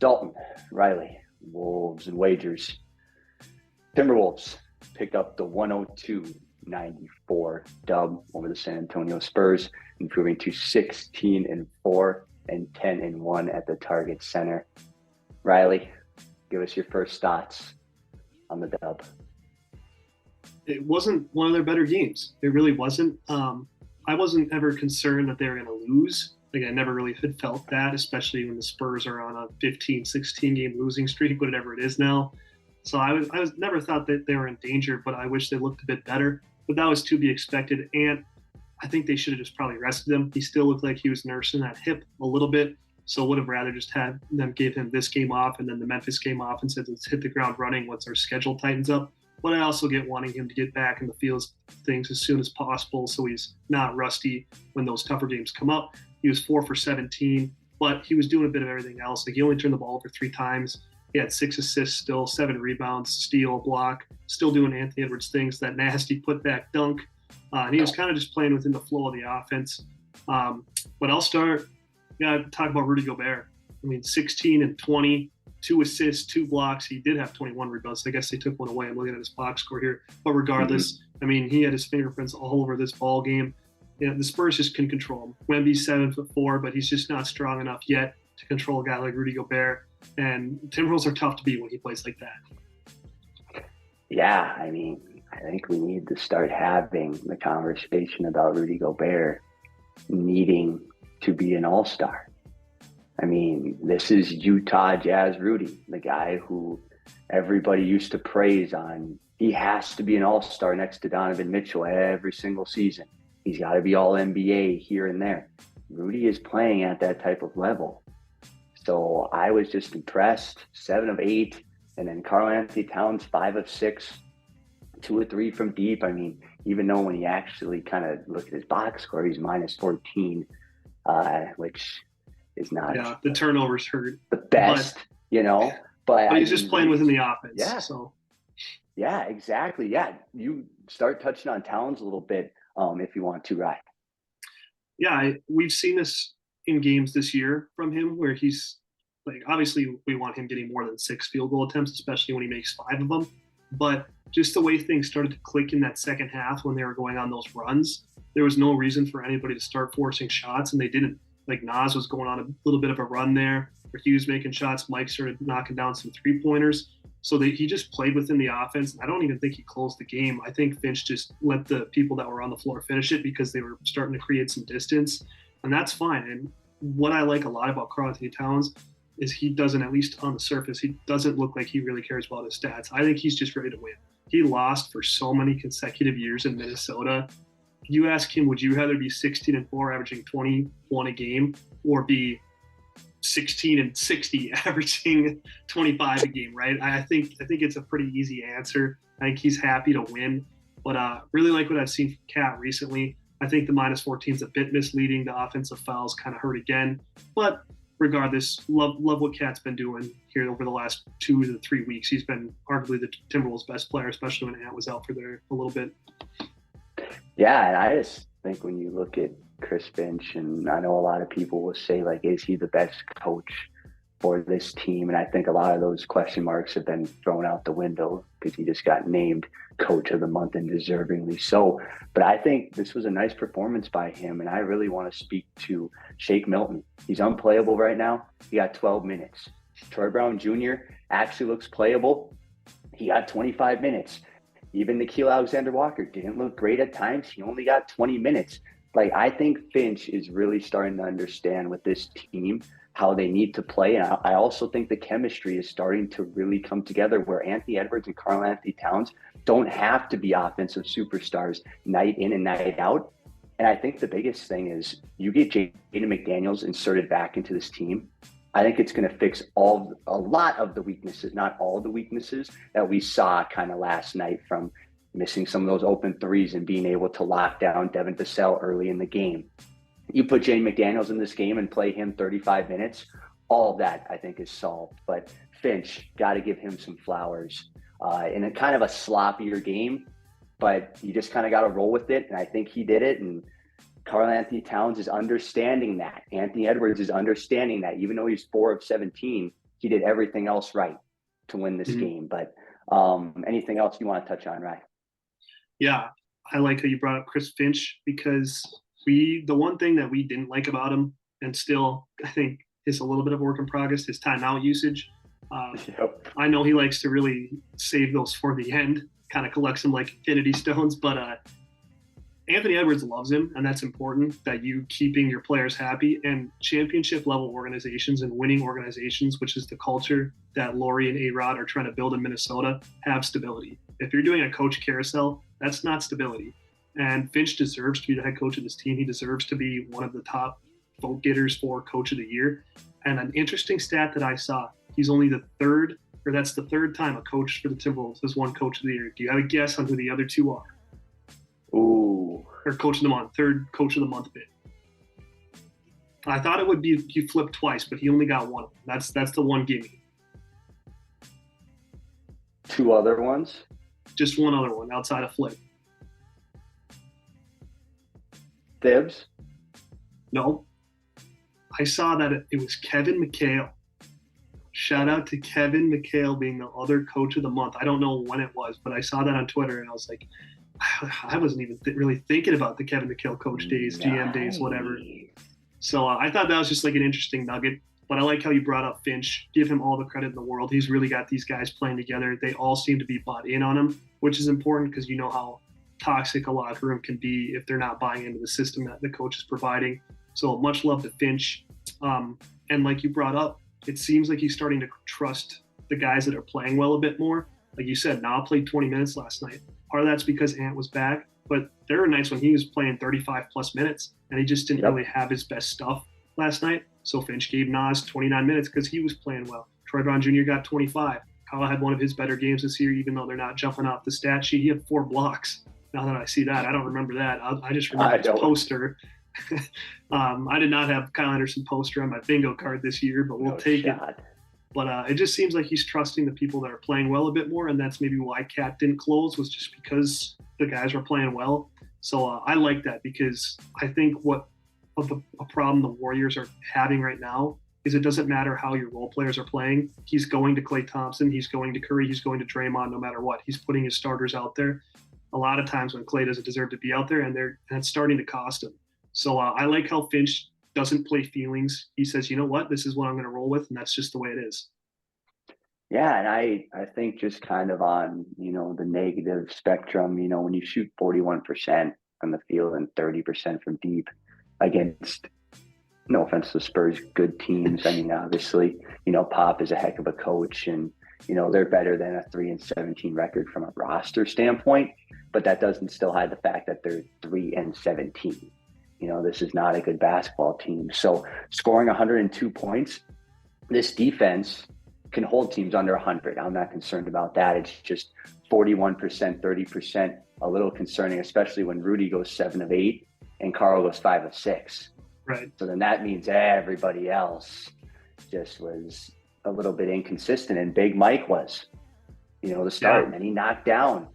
Dalton, Riley, Wolves and wagers. Timberwolves picked up the 102-94 dub over the San Antonio Spurs, improving to 16-4 and 10-1 at the Target Center. Riley, give us your first thoughts on the dub. It wasn't one of their better games. It really wasn't. I wasn't ever concerned that they were going to lose. Like, I never really had felt that, especially when the Spurs are on a 15, 16 game losing streak, whatever it is now. So I was never thought that they were in danger, but I wish they looked a bit better. But that was to be expected. And I think they should have just probably rested him. He still looked like he was nursing that hip a little bit. So would have rather just had them give him this game off and then the Memphis game off and said, let's hit the ground running once our schedule tightens up. But I also get wanting him to get back in the field of things as soon as possible so he's not rusty when those tougher games come up. He was 4 for 17, but he was doing a bit of everything else. Like, he only turned the ball over 3 times. He had 6 assists still, 7 rebounds, steal, block, still doing Anthony Edwards things, that nasty putback dunk. And he was kind of just playing within the flow of the offense. But I'll start, talk about Rudy Gobert. I mean, 16 and 20, 2 assists, 2 blocks. He did have 21 rebounds. So I guess they took one away. I'm looking at his box score here. But regardless, I mean, he had his fingerprints all over this ball game. You know, the Spurs just couldn't control him. Wemby's 7'4", but he's just not strong enough yet to control a guy like Rudy Gobert. And Timberwolves are tough to beat when he plays like that. Yeah, I mean, I think we need to start having the conversation about Rudy Gobert needing to be an all-star. I mean, this is Utah Jazz Rudy, the guy who everybody used to praise on. He has to be an all-star next to Donovan Mitchell every single season. He's got to be all NBA here and there. Rudy is playing at that type of level. So I was just impressed. 7 of 8. And then Karl-Anthony Towns, 5 of 6, 2 of 3 from deep. I mean, even though when he actually kind of look at his box score, he's minus 14, which is not the turnovers hurt the best, but he's just playing within the offense. Yeah. So yeah, exactly. Yeah. You start touching on Towns a little bit if you want to, right? Yeah, we've seen this in games this year from him where he's like, obviously we want him getting more than 6 field goal attempts, especially when he makes 5 of them. But just the way things started to click in that second half when they were going on those runs, there was no reason for anybody to start forcing shots, and they didn't. Like, Nas was going on a little bit of a run there where he was making shots. Mike started knocking down some 3-pointers. So he just played within the offense. I don't even think he closed the game. I think Finch just let the people that were on the floor finish it because they were starting to create some distance. And that's fine. And what I like a lot about Karl-Anthony Towns is he doesn't, at least on the surface, he doesn't look like he really cares about his stats. I think he's just ready to win. He lost for so many consecutive years in Minnesota. You ask him, would you rather be 16-4, averaging 21 a game, or be 16-60, averaging 25 a game, right? I think it's a pretty easy answer. I think he's happy to win, but really like what I've seen from Cat recently. I think the minus 14 is a bit misleading. The offensive fouls kind of hurt again, but regardless, love what Cat's been doing here over the last 2 to 3 weeks. He's been arguably the Timberwolves' best player, especially when Ant was out for there a little bit. Yeah, and I just think when you look at Chris Finch, and I know a lot of people will say, like, is he the best coach for this team? And I think a lot of those question marks have been thrown out the window because he just got named coach of the month, and deservingly so. But I think this was a nice performance by him, and I really want to speak to Shake Milton. He's unplayable right now. He got 12 minutes. Troy Brown Jr. actually looks playable. He got 25 minutes. Even Nickeil Alexander-Walker didn't look great at times. He only got 20 minutes. Like, I think Finch is really starting to understand with this team how they need to play. And I also think the chemistry is starting to really come together where Anthony Edwards and Karl-Anthony Towns don't have to be offensive superstars night in and night out. And I think the biggest thing is you get Jaden McDaniels inserted back into this team. I think it's going to fix a lot of the weaknesses, not all the weaknesses that we saw kind of last night, from missing some of those open threes and being able to lock down Devin Vassell early in the game. You put Jaden McDaniels in this game and play him 35 minutes, all of that I think is solved. But Finch, got to give him some flowers in a kind of a sloppier game, but you just kind of got to roll with it. And I think he did it. And Karl-Anthony Towns is understanding that. Anthony Edwards is understanding that. Even though he's 4 of 17, he did everything else right to win this game. But anything else you want to touch on, Ryan? Yeah, I like how you brought up Chris Finch because the one thing that we didn't like about him, and still I think is a little bit of a work in progress, his timeout usage. Yep. I know he likes to really save those for the end, kind of collects them like infinity stones, but Anthony Edwards loves him, and that's important that you keeping your players happy. And championship level organizations and winning organizations, which is the culture that Laurie and A-Rod are trying to build in Minnesota, have stability. If you're doing a coach carousel, that's not stability. And Finch deserves to be the head coach of this team. He deserves to be one of the top vote getters for coach of the year. And an interesting stat that I saw, he's only that's the third time a coach for the Timberwolves has won coach of the year. Do you have a guess on who the other two are? Ooh. Or coach of the month, third coach of the month bid. I thought it would be he flipped twice, but he only got one. That's the one gimme. Two other ones? Just one other one outside of flip. Thibs? No. I saw that it was Kevin McHale. Shout out to Kevin McHale being the other coach of the month. I don't know when it was, but I saw that on Twitter and I was like, I wasn't even really thinking about the Kevin McHale coach days, GM days, whatever. So I thought that was just like an interesting nugget. But I like how you brought up Finch. Give him all the credit in the world. He's really got these guys playing together. They all seem to be bought in on him, which is important because you know how toxic a locker room can be if they're not buying into the system that the coach is providing. So much love to Finch. And like you brought up, it seems like he's starting to trust the guys that are playing well a bit more. Like you said, Na played 20 minutes last night. Part of that's because Ant was back, but there were nights when he was playing 35 plus minutes and he just didn't really have his best stuff last night. So Finch gave Nas 29 minutes because he was playing well. Troy Brown Jr. got 25. Kyle had one of his better games this year, even though they're not jumping off the stat sheet. He had 4 blocks. Now that I see that, I don't remember that. I just remember his poster. I did not have Kyle Anderson poster on my bingo card this year, but we'll take it. But it just seems like he's trusting the people that are playing well a bit more, and that's maybe why Cat didn't close, was just because the guys were playing well. So I like that because I think a problem the Warriors are having right now is it doesn't matter how your role players are playing. He's going to Klay Thompson, he's going to Curry, he's going to Draymond no matter what. He's putting his starters out there. A lot of times when Klay doesn't deserve to be out there, and that's starting to cost him. So I like how Finch doesn't play feelings. He says, you know what, this is what I'm going to roll with, and that's just the way it is. Yeah, and I think just kind of on, the negative spectrum, when you shoot 41% on the field and 30% from deep against, no offense to Spurs, good teams. I mean, obviously, Pop is a heck of a coach and, they're better than a 3-17 record from a roster standpoint, but that doesn't still hide the fact that they're 3-17. This is not a good basketball team. So scoring 102 points, this defense can hold teams under 100. I'm not concerned about that. It's just 41%, 30%, a little concerning, especially when Rudy goes 7 of 8 and Carl goes 5 of 6. Right. So then that means everybody else just was a little bit inconsistent. And Big Mike was, the start. Yeah. And then he knocked down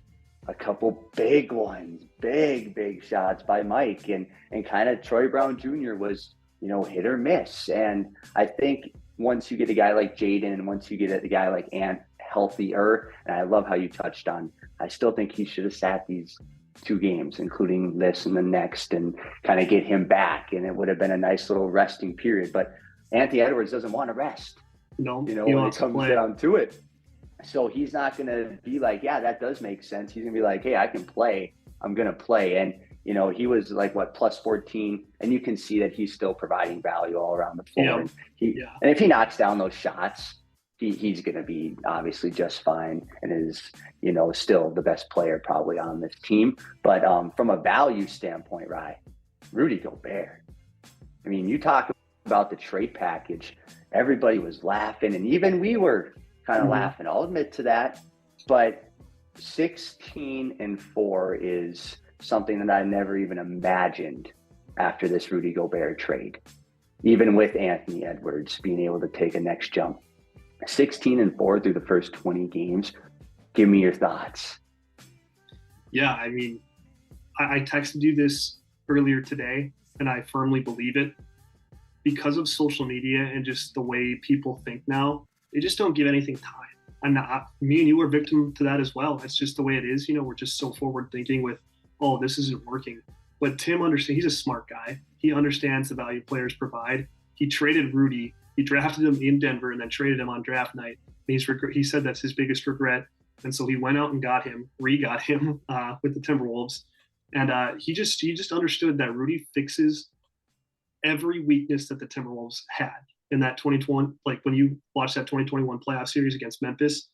a couple big ones, big shots by Mike. And kind of Troy Brown Jr. was, hit or miss. And I think once you get a guy like Jaden and once you get a guy like Ant healthier, and I love how you touched on, I still think he should have sat these 2 games, including this and the next, and kind of get him back. And it would have been a nice little resting period. But Anthony Edwards doesn't want to rest. No, when it comes down to it. So he's not going to be like, yeah, that does make sense. He's going to be like, hey, I can play. I'm going to play. And, he was like, plus 14. And you can see that he's still providing value all around the floor. Yeah. And if he knocks down those shots, he's going to be obviously just fine and is, still the best player probably on this team. But from a value standpoint, Rudy Gobert. I mean, you talk about the trade package, everybody was laughing, and even we were kind of laughing. I'll admit to that. But 16-4 is something that I never even imagined after this Rudy Gobert trade, even with Anthony Edwards being able to take a next jump. 16-4 through the first 20 games. Give me your thoughts. Yeah, I mean, I texted you this earlier today, and I firmly believe it. Because of social media and just the way people think now, they just don't give anything time. And me and you are victim to that as well. That's just the way it is. We're just so forward thinking with, oh, this isn't working. But Tim understands, he's a smart guy. He understands the value players provide. He traded Rudy. He drafted him in Denver and then traded him on draft night. And he said that's his biggest regret. And so he went out and got him, re-got him with the Timberwolves. And he just understood that Rudy fixes every weakness that the Timberwolves had in that 2020, like when you watch that 2021 playoff series against Memphis,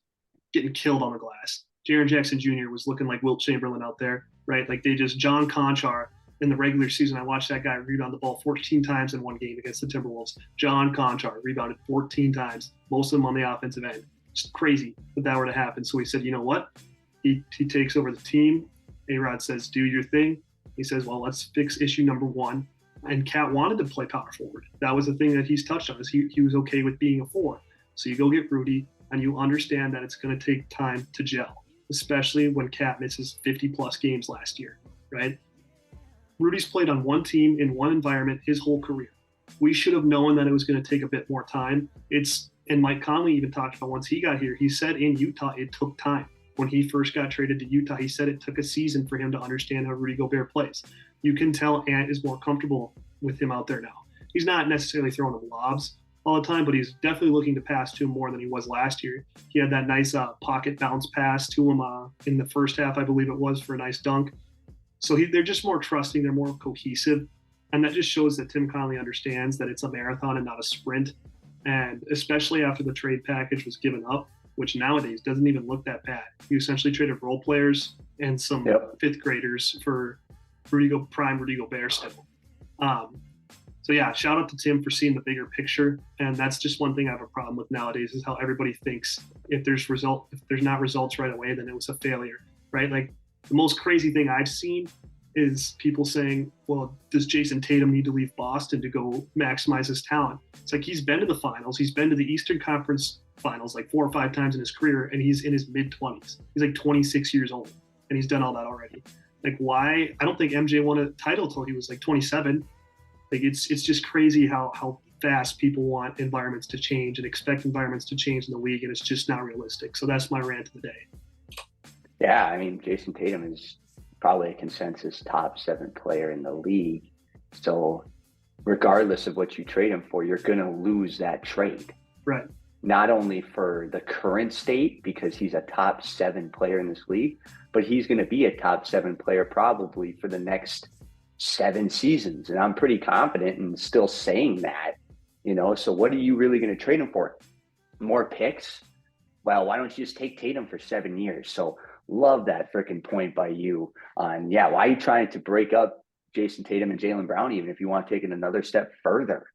getting killed on the glass. Jaren Jackson Jr. was looking like Wilt Chamberlain out there, right? Like John Conchar in the regular season, I watched that guy rebound the ball 14 times in one game against the Timberwolves. John Conchar rebounded 14 times, most of them on the offensive end. It's crazy that were to happen. So he said, you know what? He takes over the team. A-Rod says, do your thing. He says, well, let's fix issue number one. And Cat wanted to play power forward. That was the thing that he's touched on, is he was okay with being a four. So you go get Rudy, and you understand that it's going to take time to gel, especially when Cat misses 50-plus games last year, right? Rudy's played on one team in one environment his whole career. We should have known that it was going to take a bit more time. And Mike Conley even talked about once he got here, he said in Utah it took time. When he first got traded to Utah, he said it took a season for him to understand how Rudy Gobert plays. You can tell Ant is more comfortable with him out there now. He's not necessarily throwing him lobs all the time, but he's definitely looking to pass to him more than he was last year. He had that nice pocket bounce pass to him in the first half, I believe it was, for a nice dunk. So they're just more trusting. They're more cohesive. And that just shows that Tim Connelly understands that it's a marathon and not a sprint. And especially after the trade package was given up, which nowadays doesn't even look that bad. You essentially traded role players and some fifth graders for prime Rudy Gobert still. So yeah, shout out to Tim for seeing the bigger picture. And that's just one thing I have a problem with nowadays, is how everybody thinks if there's not results right away, then it was a failure, right? Like the most crazy thing I've seen is people saying, well, does Jason Tatum need to leave Boston to go maximize his talent? It's like, he's been to the finals. He's been to the Eastern Conference finals like 4 or 5 times in his career, and he's in his mid-20s. He's like 26 years old, and he's done all that already. Like, why? I don't think MJ won a title till he was like 27. Like, it's just crazy how fast people want environments to change and expect environments to change in the league, and it's just not realistic. So that's my rant of the day. Yeah, I mean, Jason Tatum is probably a consensus top 7 player in the league. So regardless of what you trade him for, you're going to lose that trade. Right. Not only for the current state, because he's a top 7 player in this league, but he's going to be a top 7 player probably for the next 7 seasons. And I'm pretty confident in still saying that, so what are you really going to trade him for? More picks? Well, why don't you just take Tatum for 7 years? So love that freaking point by you on, why are you trying to break up Jason Tatum and Jaylen Brown, even if you want to take it another step further?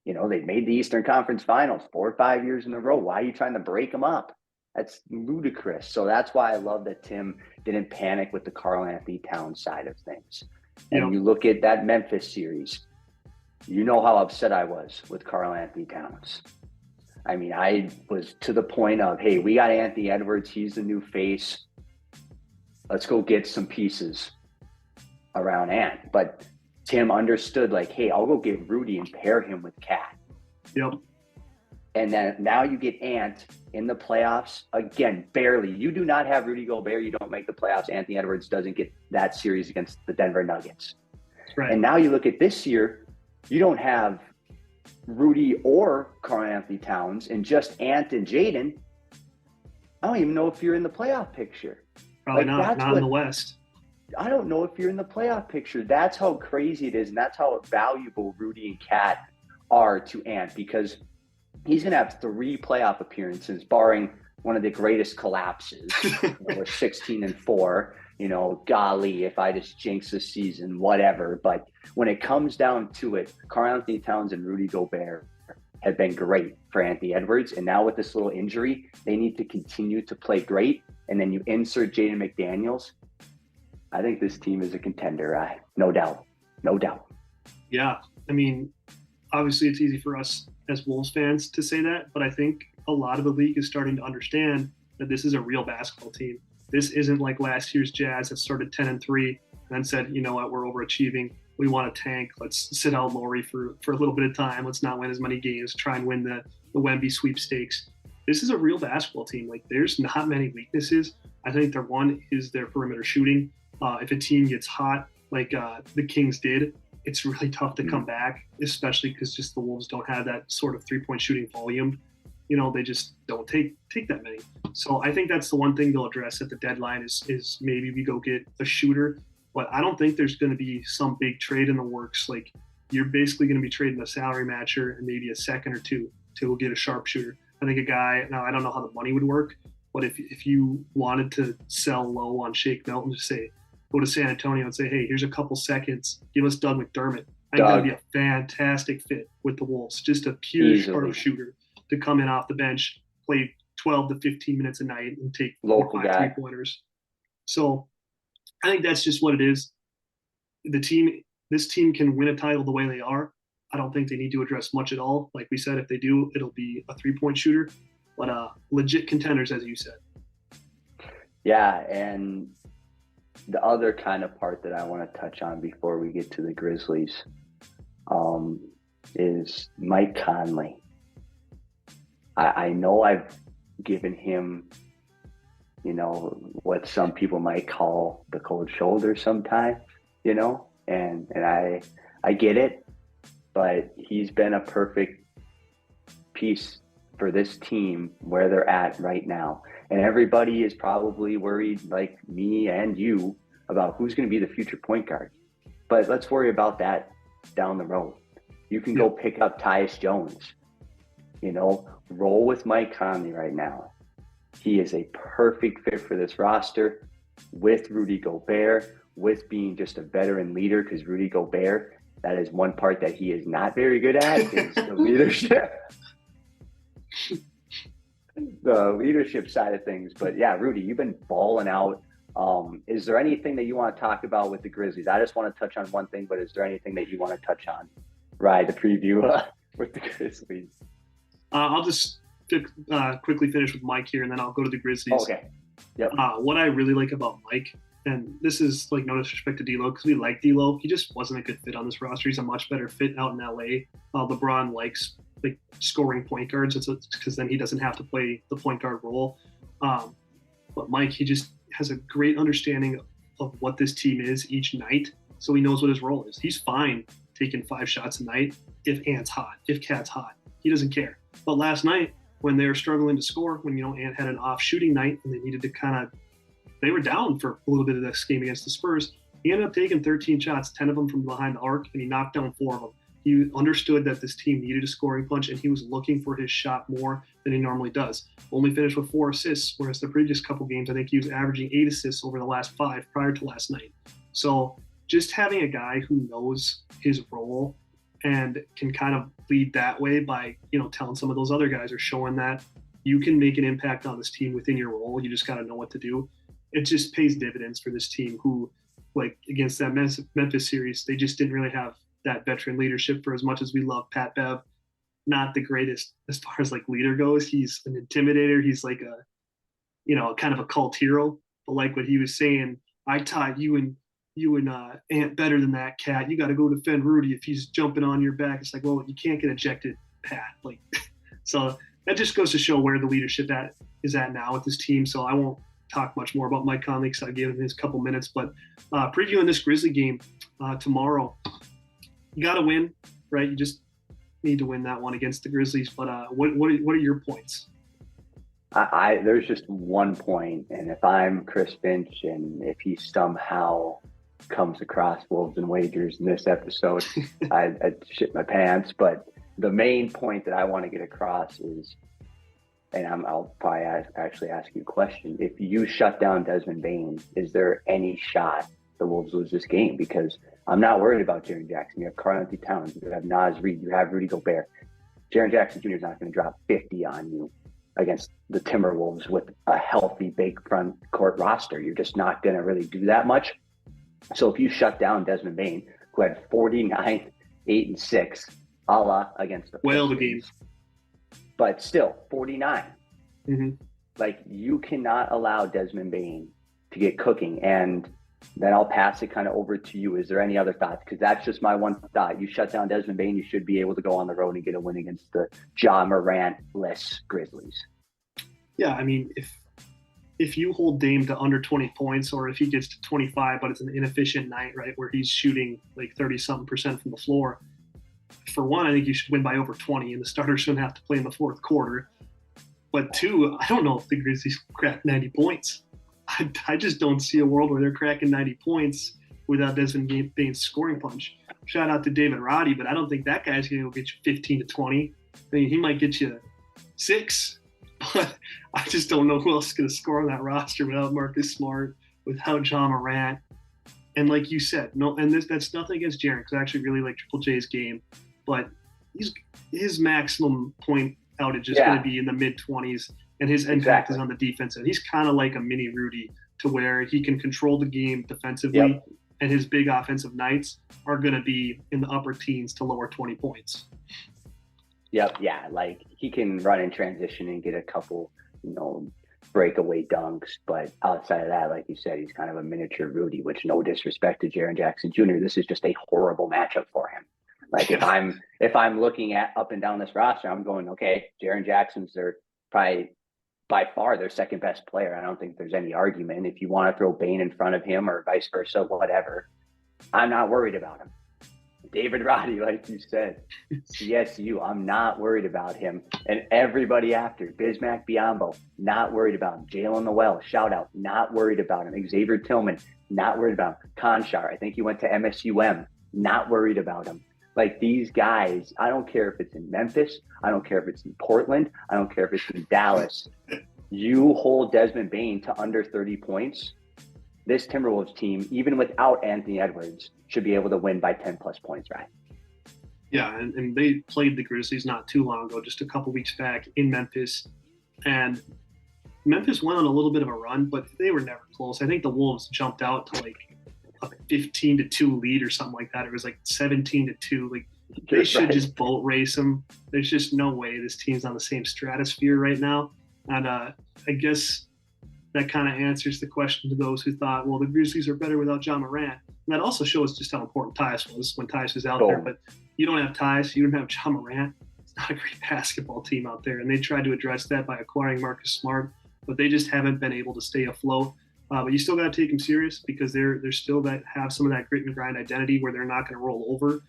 They've made the Eastern Conference Finals 4 or 5 years in a row. Why are you trying to break them up? That's ludicrous. So that's why I love that Tim didn't panic with the Karl-Anthony Towns side of things. And you look at that Memphis series, how upset I was with Karl-Anthony Towns. I mean, I was to the point of, hey, we got Anthony Edwards. He's the new face. Let's go get some pieces around Ant. But Tim understood, like, hey, I'll go get Rudy and pair him with Cat. Yep. And then now you get Ant in the playoffs. Again, barely. You do not have Rudy Gobert. You don't make the playoffs. Anthony Edwards doesn't get that series against the Denver Nuggets. Right. And now you look at this year, you don't have Rudy or Karl-Anthony Towns and just Ant and Jaden. I don't even know if you're in the playoff picture. Probably not in the West. I don't know if you're in the playoff picture. That's how crazy it is, and that's how valuable Rudy and Cat are to Ant, because he's going to have 3 playoff appearances, barring one of the greatest collapses. We're 16-4. Golly, if I just jinx this season, whatever. But when it comes down to it, Karl-Anthony Towns and Rudy Gobert have been great for Anthony Edwards. And now with this little injury, they need to continue to play great. And then you insert Jaden McDaniels. I think this team is a contender. No doubt. No doubt. Yeah. I mean, obviously it's easy for us as Wolves fans to say that, but I think a lot of the league is starting to understand that this is a real basketball team. This isn't like last year's Jazz that started 10-3 and then said, you know what, we're overachieving. We want to tank. Let's sit out Laurie for a little bit of time. Let's not win as many games. Try and win the Wemby sweepstakes. this is a real basketball team. Like, there's not many weaknesses. I think their one is their perimeter shooting. If a team gets hot, like the Kings did, it's really tough to come back, especially because just the Wolves don't have that sort of 3-point shooting volume. They just don't take that many. So I think that's the one thing they'll address at the deadline is maybe we go get a shooter. But I don't think there's going to be some big trade in the works. Like, you're basically going to be trading a salary matcher and maybe a second or two to get a sharpshooter. I think a guy, now I don't know how the money would work, but if you wanted to sell low on Shake Milton, just say, go to San Antonio and say, hey, here's a couple seconds, give us Doug McDermott. I think that'd be a fantastic fit with the Wolves. Just a pure sharpshooter to come in off the bench, play 12 to 15 minutes a night and take 4 or 5 3-pointers. So I think that's just what it is. This team can win a title the way they are. I don't think they need to address much at all. Like we said, if they do, it'll be a 3-point shooter, but legit contenders, as you said. Yeah, and the other kind of part that I want to touch on before we get to the Grizzlies is Mike Conley. I know I've given him, what some people might call the cold shoulder sometimes, and I get it, but he's been a perfect piece for this team where they're at right now. And everybody is probably worried, like me and you, about who's going to be the future point guard. But let's worry about that down the road. You can go pick up Tyus Jones, roll with Mike Conley right now. He is a perfect fit for this roster with Rudy Gobert, with being just a veteran leader, because Rudy Gobert, that is one part that he is not very good at, is the leadership. The leadership side of things. But yeah, Rudy, you've been balling out. Is there anything that you want to talk about with the Grizzlies? I just want to touch on one thing, but is there anything that you want to touch on? Right, the preview with the Grizzlies. I'll just quickly finish with Mike here, and then I'll go to the Grizzlies. Okay. Yep. What I really like about Mike, and this is like no disrespect to D'Lo, because we like D'Lo, he just wasn't a good fit on this roster. He's a much better fit out in LA. LeBron likes like scoring point guards, because then he doesn't have to play the point guard role. But Mike, he just has a great understanding of what this team is each night, so he knows what his role is. He's fine taking 5 shots a night if Ant's hot, if Cat's hot. He doesn't care. But last night, when they were struggling to score, when Ant had an off shooting night and they needed to they were down for a little bit of this game against the Spurs, he ended up taking 13 shots, 10 of them from behind the arc, and he knocked down 4 of them. He understood that this team needed a scoring punch, and he was looking for his shot more than he normally does. Only finished with 4 assists, whereas the previous couple games, I think he was averaging 8 assists over the last 5 prior to last night. So just having a guy who knows his role and can kind of lead that way by, telling some of those other guys or showing that you can make an impact on this team within your role. You just got to know what to do. It just pays dividends for this team who, like against that Memphis series, they just didn't really have that veteran leadership. For as much as we love Pat Bev, not the greatest as far as like leader goes. He's an intimidator. He's like a, kind of a cult hero. But like what he was saying, I taught you and Ant better than that, Cat. You got to go defend Rudy if he's jumping on your back. It's like, well, you can't get ejected, Pat. Like, so that just goes to show where the leadership is at now with this team. So I won't talk much more about Mike Conley because I gave him his couple minutes. But previewing this Grizzly game tomorrow, you got to win, right? You just need to win that one against the Grizzlies. But what are your points? There's just one point, and if I'm Chris Finch, and if he somehow comes across Wolves and Wagers in this episode, I'd shit my pants. But the main point that I want to get across is, and I'll probably actually ask you a question. If you shut down Desmond Bane, is there any shot the Wolves lose this game? Because I'm not worried about Jaren Jackson. You have Karl-Anthony Towns. You have Naz Reid. You have Rudy Gobert. Jaren Jackson Jr. is not going to drop 50 on you against the Timberwolves with a healthy big front court roster. You're just not going to really do that much. So if you shut down Desmond Bane, who had 49, 8, and 6, a la against the games, but still 49. Mm-hmm. Like, you cannot allow Desmond Bane to get cooking. And then I'll pass it kind of over to you. Is there any other thoughts? Because that's just my one thought. You shut down Desmond Bane, you should be able to go on the road and get a win against the Ja Morant-less Grizzlies. Yeah, I mean, if you hold Dame to under 20 points, or if he gets to 25, but it's an inefficient night, right, where he's shooting like 30-something% from the floor, for one, I think you should win by over 20, and the starters shouldn't have to play in the fourth quarter. But two, I don't know if the Grizzlies crack 90 points. I just don't see a world where they're cracking 90 points without Desmond Bane's scoring punch. Shout out to David Roddy, but I don't think that guy's going to get you 15 to 20. I mean, he might get you 6, but I just don't know who else is going to score on that roster without Marcus Smart, without John Morant. And like you said, no, and that's nothing against Jaren, because I actually really like Triple J's game, but his maximum point outage is going to be in the mid-20s, and his impact is on the defense. And he's kind of like a mini Rudy, to where he can control the game defensively, and his big offensive nights are going to be in the upper teens to lower 20 points. Yep, yeah, like he can run in transition and get a couple, breakaway dunks, but outside of that, like you said, he's kind of a miniature Rudy, which, no disrespect to Jaren Jackson Jr., this is just a horrible matchup for him. Like if I'm looking at up and down this roster, I'm going, okay, Jaren Jackson's probably by far their second best player. I don't think there's any argument. If you want to throw Bane in front of him or vice versa, whatever, I'm not worried about him. David Roddy, like you said, CSU, I'm not worried about him. And everybody after, Bismack Biyombo, not worried about him. Jalen Noel, shout out, not worried about him. Xavier Tillman, not worried about him. Conchar, I think he went to MSUM, not worried about him. Like, these guys, I don't care if it's in Memphis, I don't care if it's in Portland, I don't care if it's in Dallas. You hold Desmond Bane to under 30 points, this Timberwolves team, even without Anthony Edwards, should be able to win by 10 plus points, right? Yeah, and they played the Grizzlies not too long ago, just a couple weeks back in Memphis. And Memphis went on a little bit of a run, but they were never close. I think the Wolves jumped out to like a 15-2 lead or something like that. It was like 17-2. Like, they should just boat race them. There's just no way this team's on the same stratosphere right now. And I guess that kind of answers the question to those who thought, well, the Grizzlies are better without John Morant. And that also shows just how important Tyus was when Tyus was out there. But you don't have Tyus, you don't have John Morant. It's not a great basketball team out there. And they tried to address that by acquiring Marcus Smart, but they just haven't been able to stay afloat. But you still got to take them serious, because they're still that have some of that grit and grind identity where they're not going to roll over.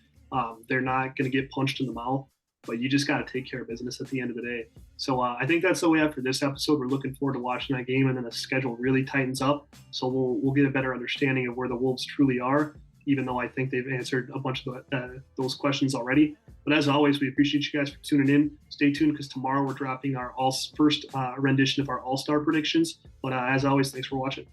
They're not going to get punched in the mouth, but you just got to take care of business at the end of the day. So I think that's all we have for this episode. We're looking forward to watching that game, and then the schedule really tightens up. So we'll get a better understanding of where the Wolves truly are, even though I think they've answered a bunch of those questions already. But as always, we appreciate you guys for tuning in. Stay tuned, because tomorrow we're dropping our first rendition of our All-Star predictions. But as always, thanks for watching.